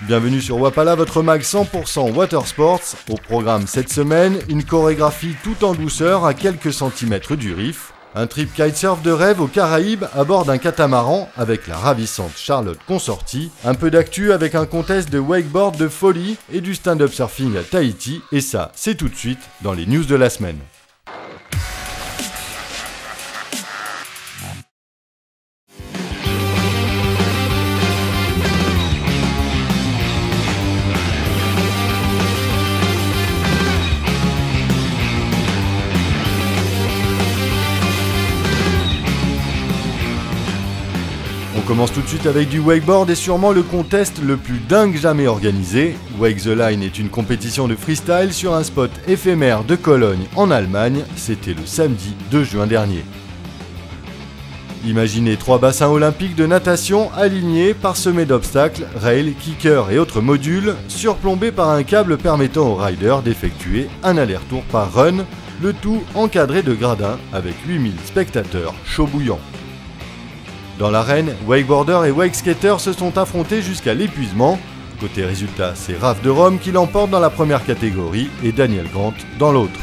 Bienvenue sur Wapala, votre mag 100% Watersports. Au programme cette semaine, une chorégraphie tout en douceur à quelques centimètres du riff. Un trip kitesurf de rêve aux Caraïbes à bord d'un catamaran avec la ravissante Charlotte Consorti. Un peu d'actu avec un contest de wakeboard de folie et du stand-up surfing à Tahiti. Et ça, c'est tout de suite dans les news de la semaine. On commence tout de suite avec du wakeboard et sûrement le contest le plus dingue jamais organisé. Wake the Line est une compétition de freestyle sur un spot éphémère de Cologne en Allemagne. C'était le samedi 2 juin dernier. Imaginez 3 bassins olympiques de natation alignés, parsemés d'obstacles, rails, kickers et autres modules, surplombés par un câble permettant aux riders d'effectuer un aller-retour par run, le tout encadré de gradins avec 8000 spectateurs chauds bouillants. Dans l'arène, wakeboarders et wakeskaters se sont affrontés jusqu'à l'épuisement. Côté résultat, c'est Raph de Rome qui l'emporte dans la première catégorie et Daniel Grant dans l'autre.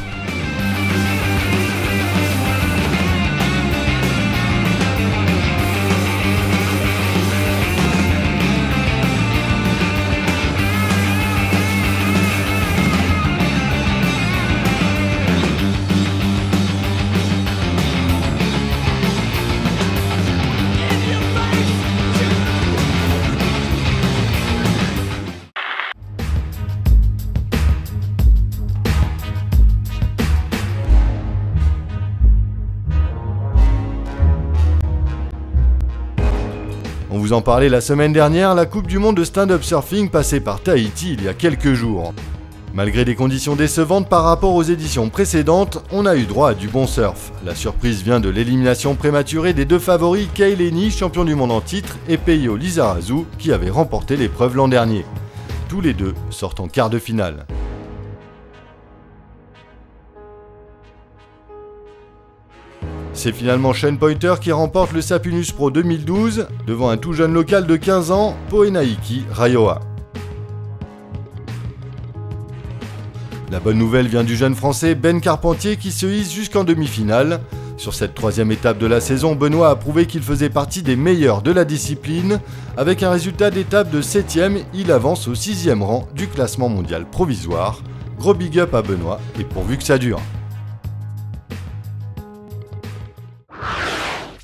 On vous en parlait la semaine dernière, la Coupe du Monde de stand-up surfing passée par Tahiti il y a quelques jours. Malgré des conditions décevantes par rapport aux éditions précédentes, on a eu droit à du bon surf. La surprise vient de l'élimination prématurée des deux favoris Kay Lenny, champion du monde en titre, et Peyo Lizarazu, qui avait remporté l'épreuve l'an dernier. Tous les deux sortent en quart de finale. C'est finalement Sean Pointer qui remporte le Sapinus Pro 2012 devant un tout jeune local de 15 ans, Poenaiki Raioa. La bonne nouvelle vient du jeune français Ben Carpentier qui se hisse jusqu'en demi-finale. Sur cette troisième étape de la saison, Benoît a prouvé qu'il faisait partie des meilleurs de la discipline. Avec un résultat d'étape de 7ème, il avance au 6e rang du classement mondial provisoire. Gros big up à Benoît et pourvu que ça dure.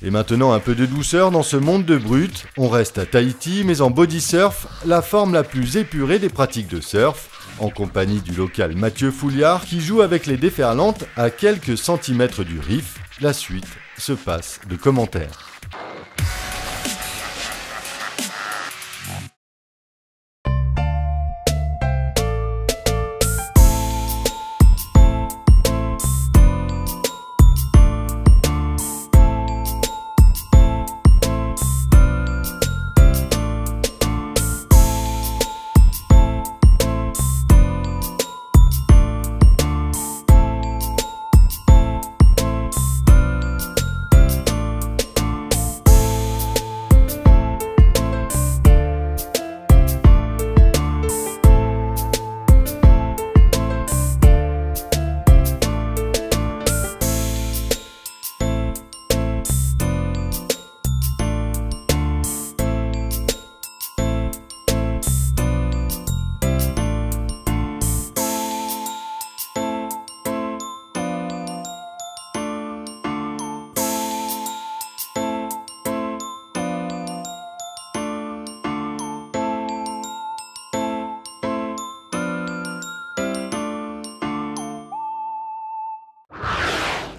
Et maintenant un peu de douceur dans ce monde de brut. On reste à Tahiti mais en body surf, la forme la plus épurée des pratiques de surf, en compagnie du local Mathieu Fouliard qui joue avec les déferlantes à quelques centimètres du riff. La suite se passe de commentaires.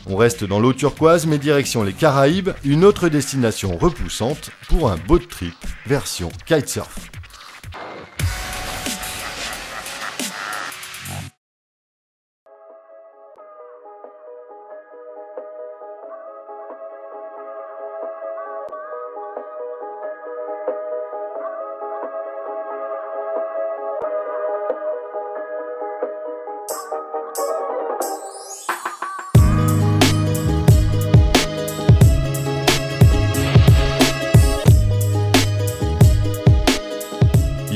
On reste dans l'eau turquoise mais direction les Caraïbes, une autre destination repoussante pour un boat trip version kitesurf.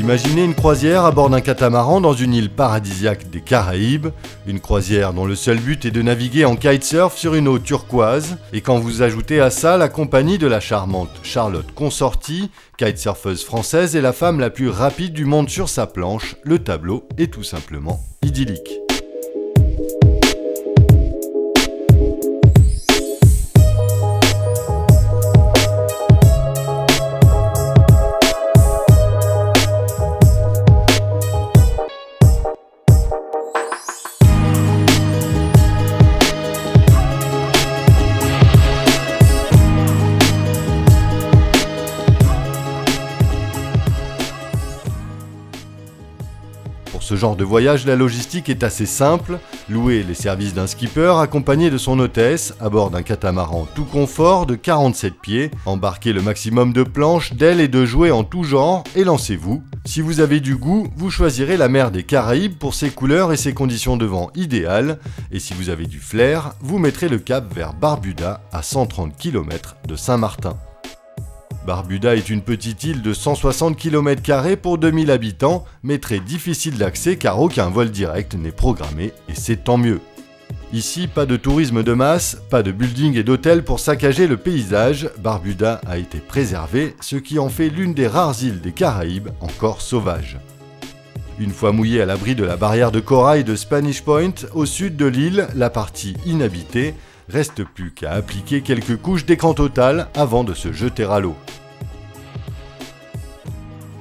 Imaginez une croisière à bord d'un catamaran dans une île paradisiaque des Caraïbes, une croisière dont le seul but est de naviguer en kitesurf sur une eau turquoise, et quand vous ajoutez à ça la compagnie de la charmante Charlotte Consorti, kitesurfeuse française et la femme la plus rapide du monde sur sa planche, le tableau est tout simplement idyllique. Pour ce genre de voyage, la logistique est assez simple. Louer les services d'un skipper accompagné de son hôtesse à bord d'un catamaran tout confort de 47 pieds. Embarquez le maximum de planches, d'ailes et de jouets en tout genre et lancez-vous. Si vous avez du goût, vous choisirez la mer des Caraïbes pour ses couleurs et ses conditions de vent idéales. Et si vous avez du flair, vous mettrez le cap vers Barbuda à 130 km de Saint-Martin. Barbuda est une petite île de 160 km² pour 2000 habitants, mais très difficile d'accès car aucun vol direct n'est programmé et c'est tant mieux. Ici, pas de tourisme de masse, pas de buildings et d'hôtels pour saccager le paysage, Barbuda a été préservé, ce qui en fait l'une des rares îles des Caraïbes encore sauvages. Une fois mouillé à l'abri de la barrière de corail de Spanish Point, au sud de l'île, la partie inhabitée, reste plus qu'à appliquer quelques couches d'écran total avant de se jeter à l'eau.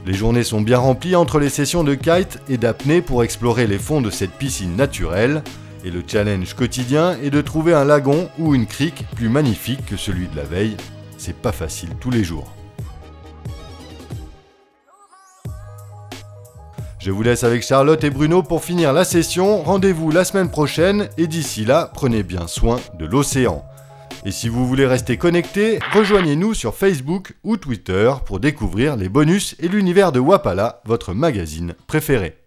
Les journées sont bien remplies entre les sessions de kite et d'apnée pour explorer les fonds de cette piscine naturelle, et le challenge quotidien est de trouver un lagon ou une crique plus magnifique que celui de la veille. C'est pas facile tous les jours. Je vous laisse avec Charlotte et Bruno pour finir la session. Rendez-vous la semaine prochaine et d'ici là, prenez bien soin de l'océan. Et si vous voulez rester connecté, rejoignez-nous sur Facebook ou Twitter pour découvrir les bonus et l'univers de Wapala, votre magazine préféré.